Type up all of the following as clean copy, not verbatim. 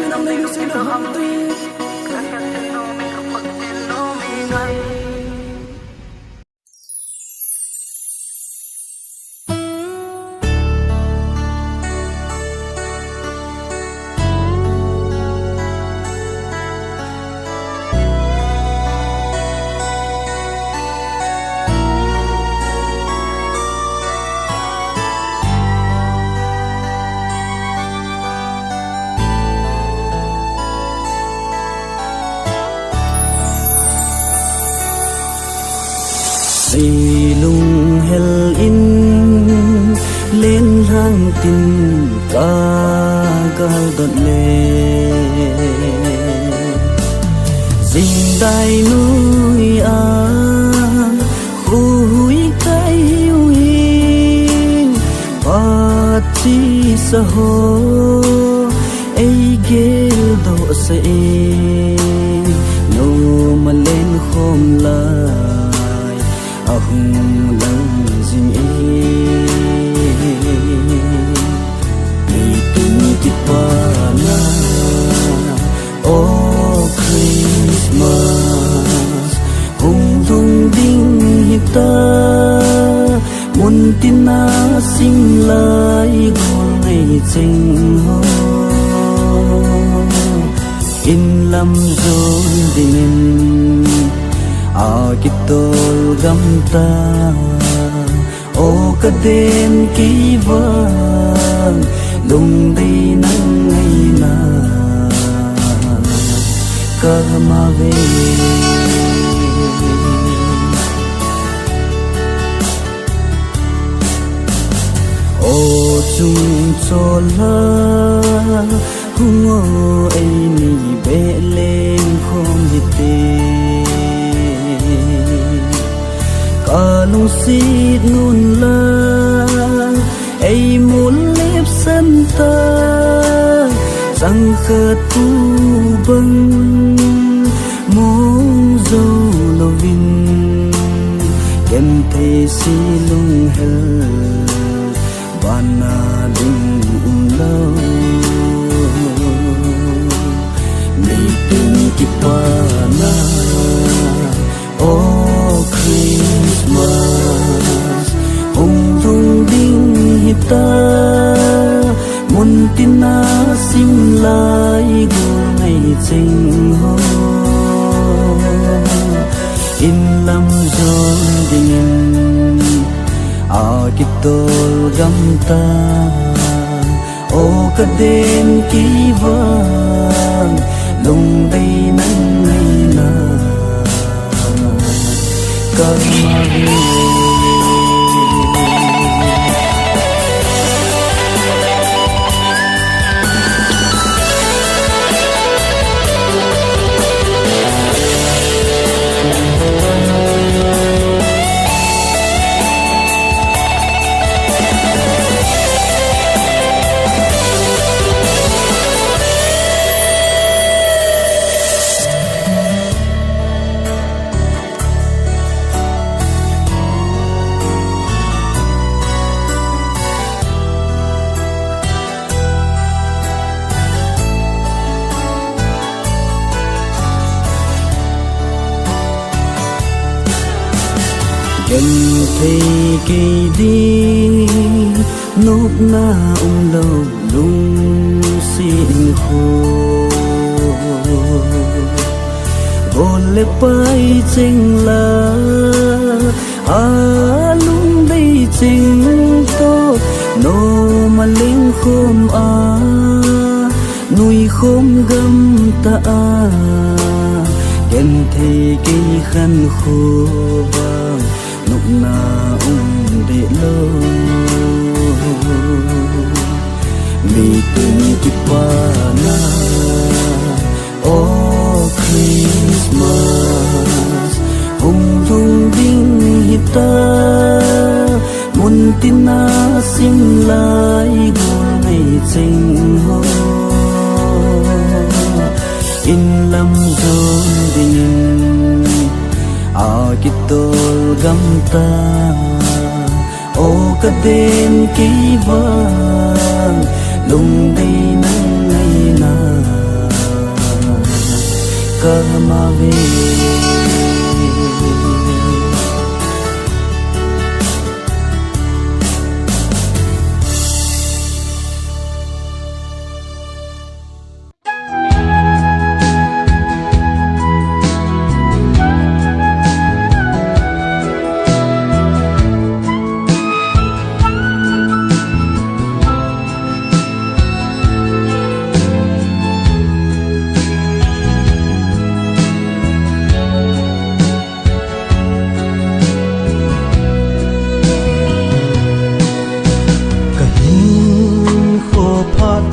năm nay nó sẽ được hâm tuy Vì lung hel in lên hang tin ca gal đợt lệ dinh đai núi a húi cái yêu hin và chi sa hồ ấy ghé độ sẽ nô mà lên khom lại hùng lăng dinh đi tung kịp ba na oh Christmas hùng thung đinh hiệp ta muốn tin na sinh lại con ngày trình ho in lâm rồi đình kitol gamta o kaden ki vang lung đi nang ngày na karma ve o chung cho la hung o ai ni be lên không hite lung xít nôn la ai muốn lép sân ta rằng khát tu băng mong dâu lo vin kem thề si lung hel bana đừng lâu mi tin kịp na oh Christmas hùng thung đinh hiệp ta muốn tin na sinh lại gồm ngày trình ho in lâm giòn đình kitol gamta o kaden ki vang lung đây nang ngày na karma gần thấy kỳ đi nốt na lâu lung xin khô bồn lệ bay chênh la lung đây chênh tốt nô mà lên khom nuôi khom găm ta gần thấy kỳ khăn khô vàng lúc na để lâu mi từng kịp qua na oh Christmas hùng thung đinh hiệp ta muốn tin na sinh lại gồm ngày trình ho in lâm rồi đình kitol gamta o kaden ki vang lung đây nang ngày na cơ mà về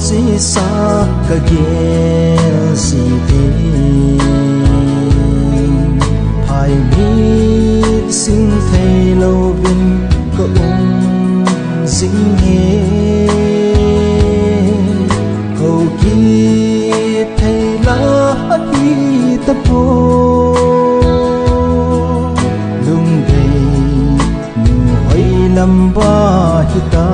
si sa ka ge si ti phai mi sing thei lo vin ko sing he ko ki thei la hi ta po lung dei nu hoi lam ba hi ta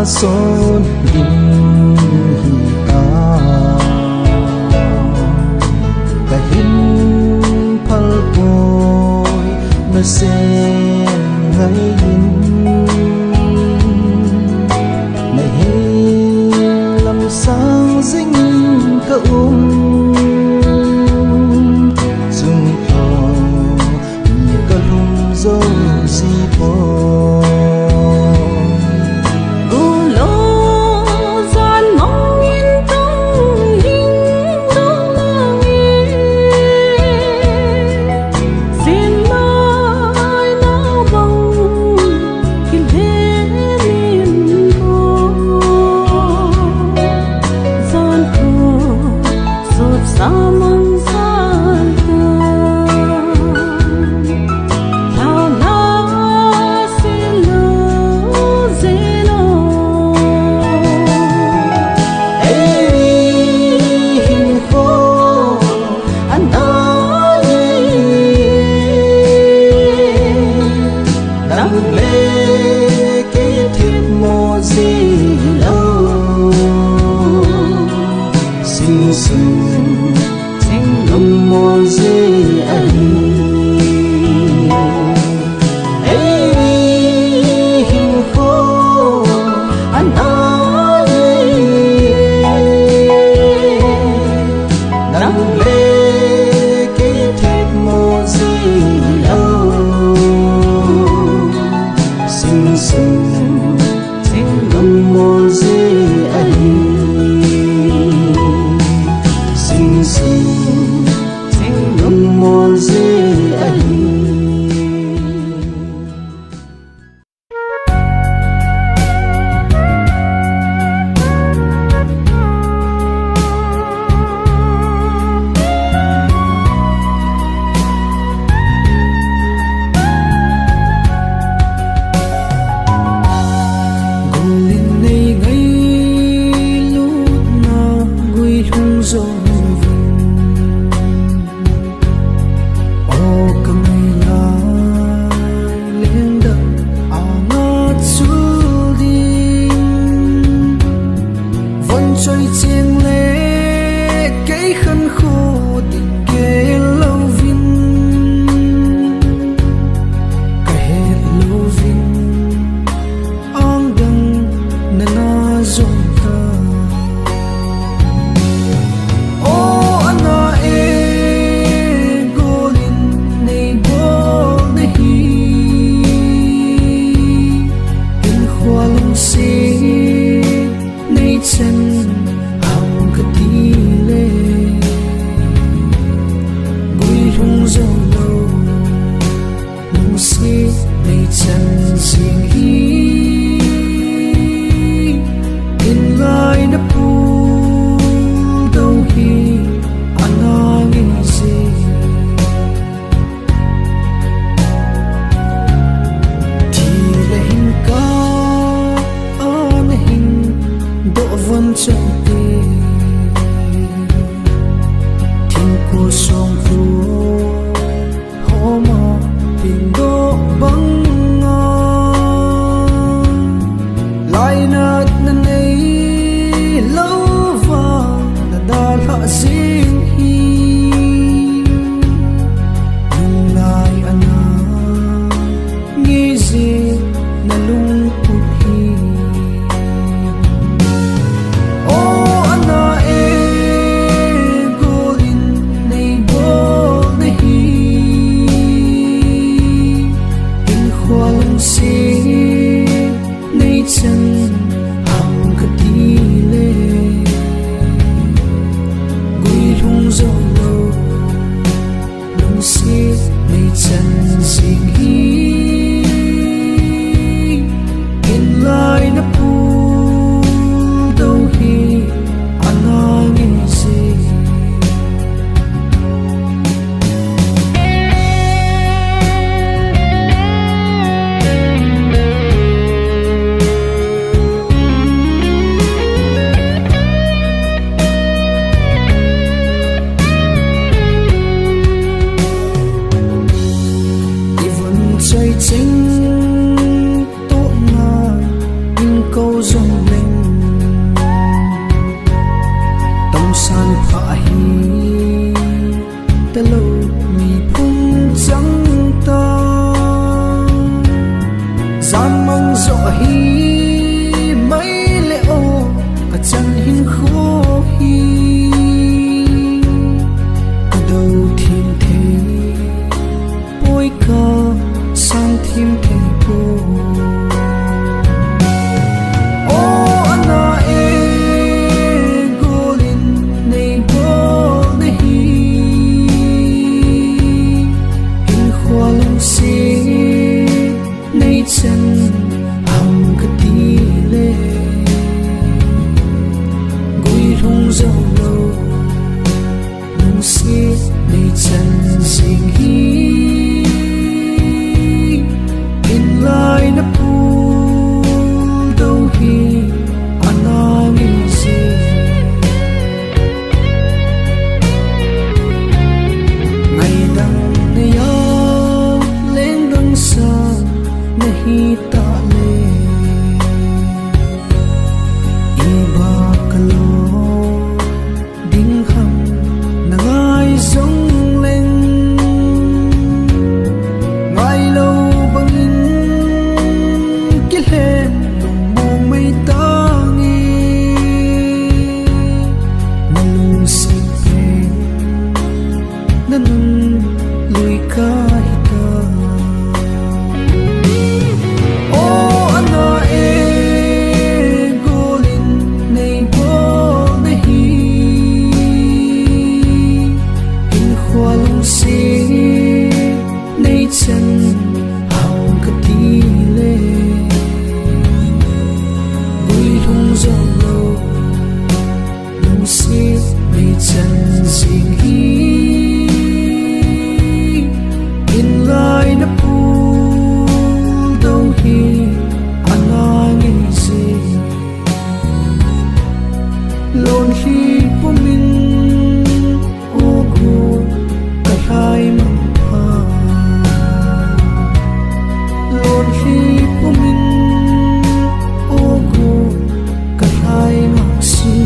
son din hi ta ka hin phal poi na sen ngai hin na he lam sang ding ka sung tho ni ka lum zo si po trôi chiêng lê cái khăn khô tình ghê lâu vinh cái hết lâu vinh ang đăng na na zong ta o ana e golin nei gol nei hi in khwalung se nei chen hang ka ti le gui hung zo lo nung se nei chen sing hi in lai na pu đâu hi ana ngi se ti le hin ka an hin do von chân te thiên cô song phu ho ma tình do băng lai nát na nei lâu vàng na da hạ sinh hi nung lai ana nghi gì na lung put hi o ana e golin nei bol nei hi in khwalung se nei chen hang ka ti le gui lung zo lo lung se nei chen sing hi in lai na pu đâu hi ana ngi se Even chơi chính tốt nga in câu rong lên tâm san phá hi ta lâu mi phun trắng ta gian mang rõ hi mấy lệ ô cả chân hin khô hi cả đầu thiên thế bôi ca sang thêm thế cô o ana e golin nei bol nei hi in khwalung se nei chen hang ka ti le gui hung zo lo nung se nei chen sing hi in lai na pu đâu hi ana ngi se ngày đăng na ya lên đăng sa na hi ta le i ba ka lo ding ham na ngai zong lên ngai lâu bằng in cái lên đồng mong mây ta nghe na lung sinh về na nung lui ca hita o ana e golin nei bol nei hi in khwalung se nei chen hang ka ti le gui lung zo lo lung se nei chen sing hi in lai na pu đâu hi ana ngi se lon hi pu min o gu ka hai mang pa lon hi pu min o gu ka hai mang si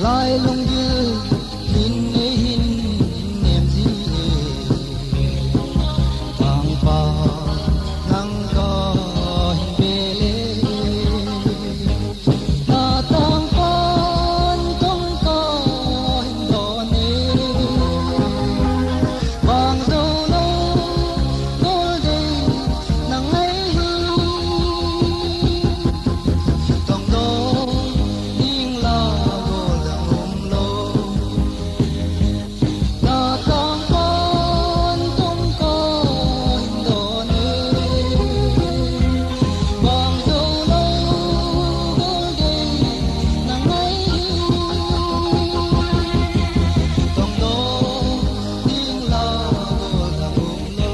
lai lung gil min ne hin nem ji tang pa nang ka hin bele na tang pan tong ka hin do ne bang do lo gol de nang ai hi tong do ning la gol dang um lo na tang pan tong ka hin do ne bang do lo gol de nang ai hi tong do ning la gol dang um lo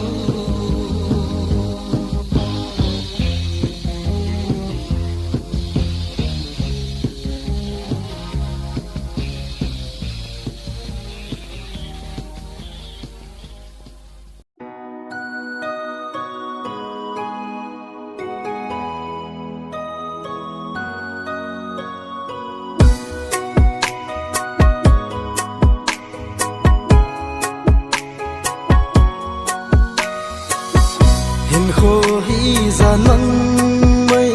hin kho hi za nang mai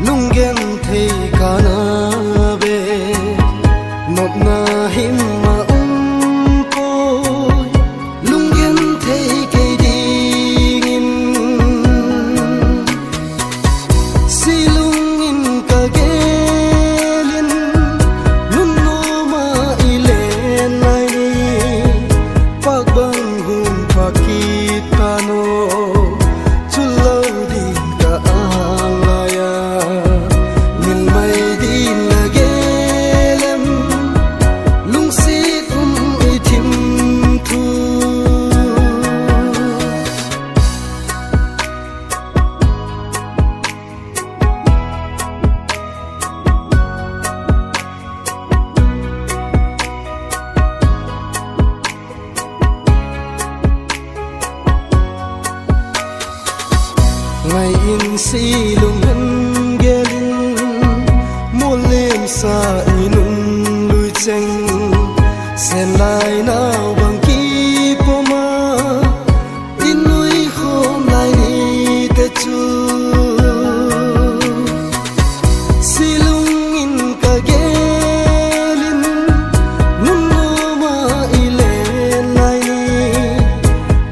lung gen thei kana be not na him ma ko lung gen thei ke ding in si lung in ka gelin nun no ma ilen nai pak bang hun pakitano chulo din ka alaya nil mai din lagelem lung sit itim thu ngày in si lung hân gelin molem sa inun lui cheng sen lai nao bang ki poma in nui khom lai ni te chu si lung in ka gelin nun no ma ilen lai ni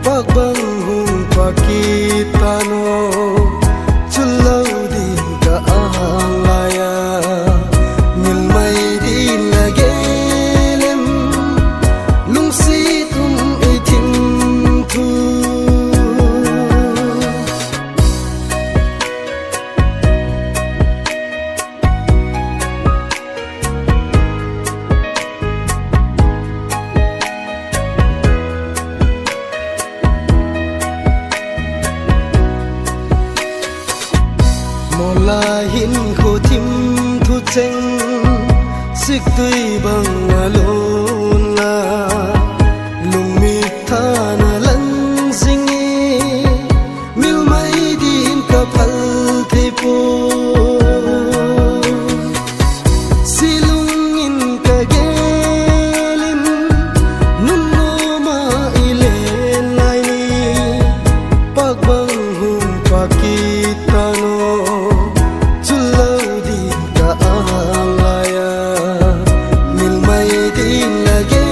pak bang hung pakitano chulo din ka alaya nil mai din lagelem lung sit itim thu mola hin kho thim thu cheng sik tui bang alon la lung mi tha na lang zingi mil mai din ka phal the po si lung in ka gelin nun no ma ilen lai ni pak bang hung pakitano chulo din ka alaya nil mai din lage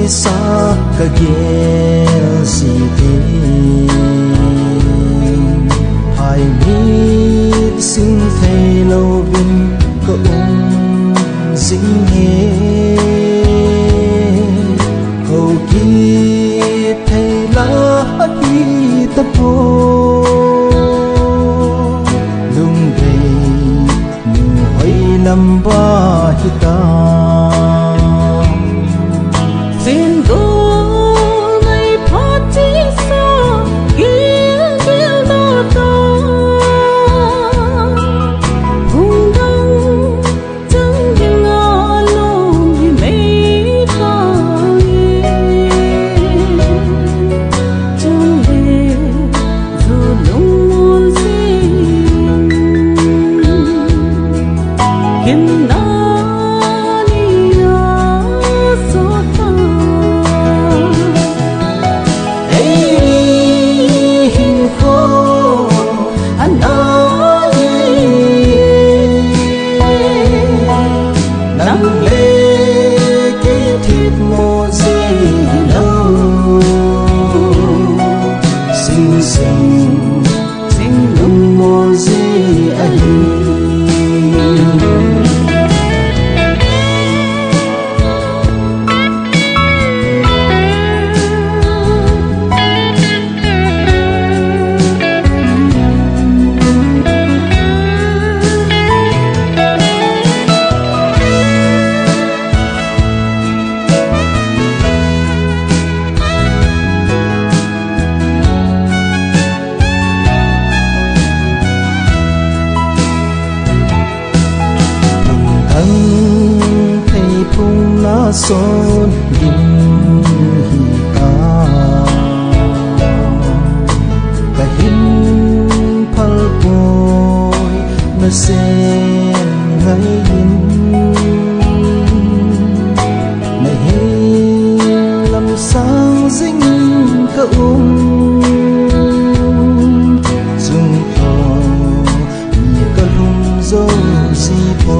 sa ka gel si te hai mi sinh thầy lâu vinh có dinh he cầu kỳ thầy lá đi tập vô lung về mùa hơi năm ba hita son din hita kahin phal boy na sen ngayin na hey lam sang ding ka dung tho ye ka lum zo si po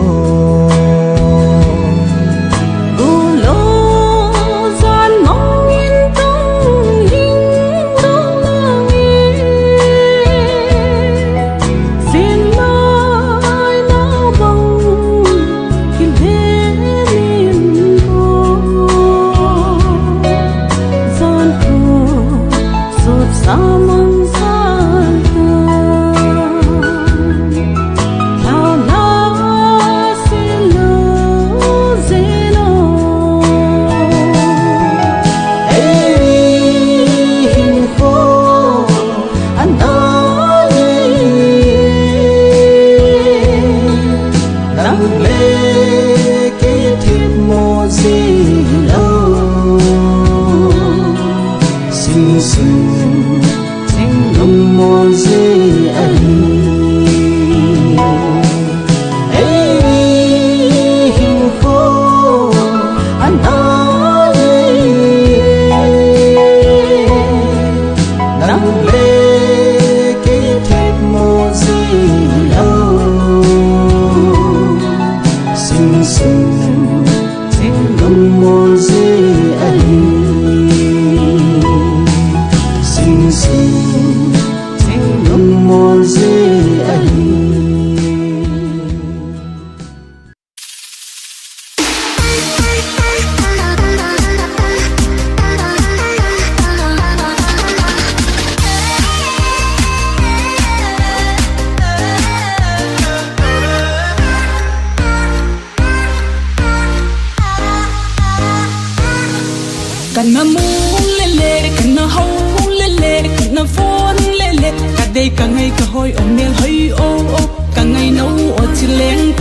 Kana mulele, kana haulele, kana phone lele. Kadai kangai kahoi omel hoi o o. Kangai no o chileng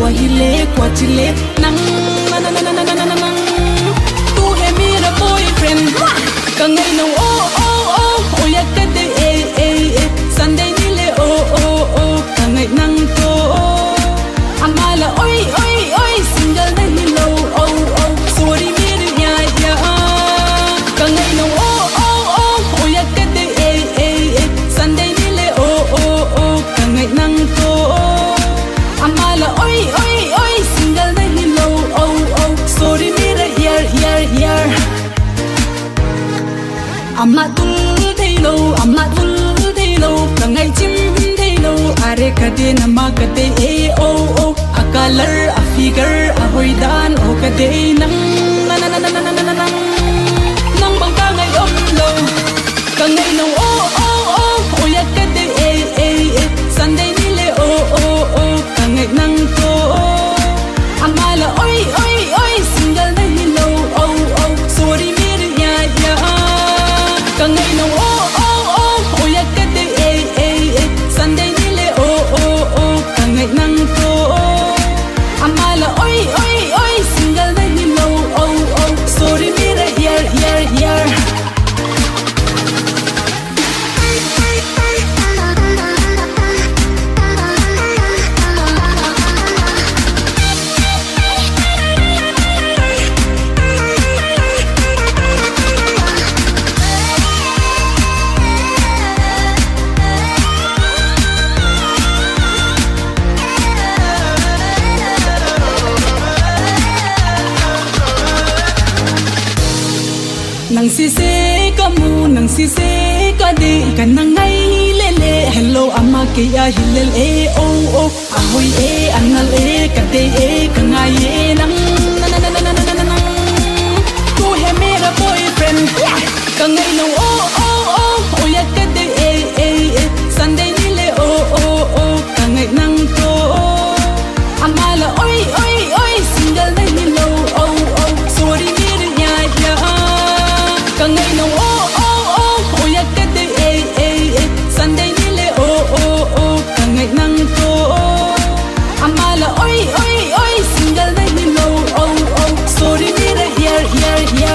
kwa chile. Nang nang. Tu he mira boyfriend. Kangai no o o o. Oya kadai Sunday nile o o o. Kangai nang to. Amala oi single na hello o o. Sorry mira ya. Kangai no o o o. Oya kadai Sunday nile o o o. Kangai nang to. Amala oi single na hello o de na ma ka de e o o a color a figure a hoidan o ka de nang nang bang ka ngai om lo ka ngai no o o o o ya ka de e Sunday ni le o o o ka ngai nang to amala oi oi oi single na hi lo o o sorry mir ya ya ka ngai no o o o o ya ka de e Sunday ni le o o o ka ngai nang to amala oi oi oi single na hi lo o o sorry mir ya ya ya nang si se ka mu nang si se ka de ka nang ngai le le hello ama ke ya hilel e o o a hoi e anal e ka de e ka ngai e nang tu he mera boyfriend ka ngai no o o o o ya ka de e Sunday ni le o o o ka ngai nang to amala oi oi oi single na ni lo o o sorry mir ya ya ka ngai no o o o o ya ka de e Sunday ni le o o o ka ngai nang to amala oi oi oi single na ni lo o o sorry mir ya ya ya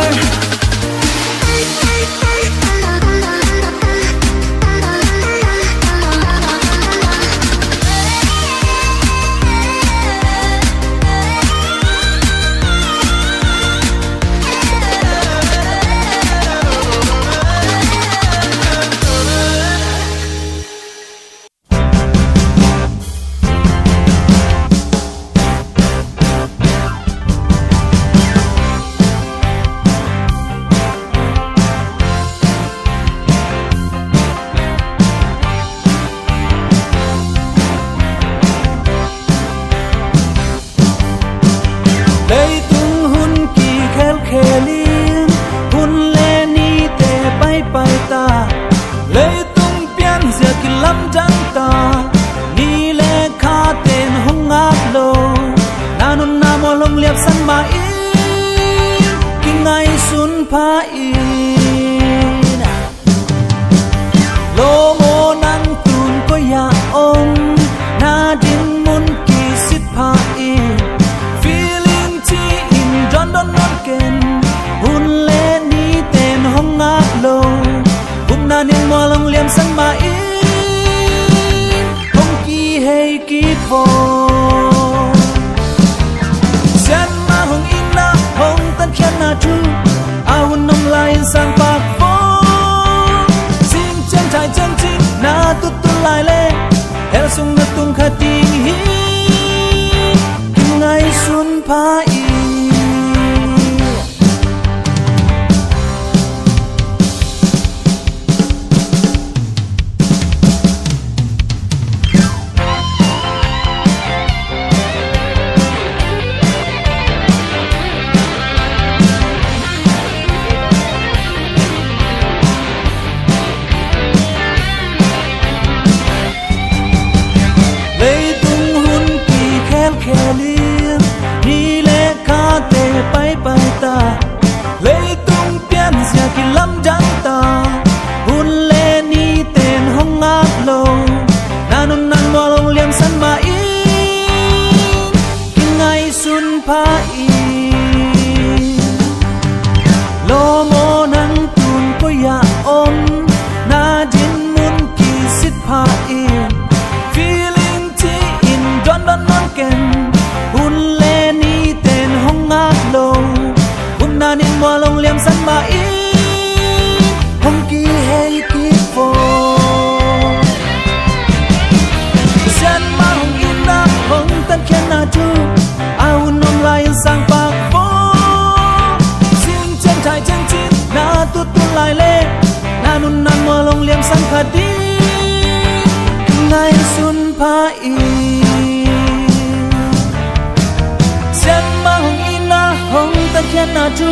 khen na tu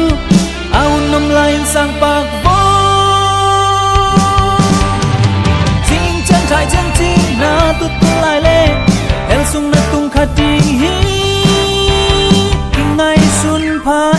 au nom lai sang bạc vô chính chân trái chân chi na tu tu lại lệ el sung na tung khát đi ngày xuân pha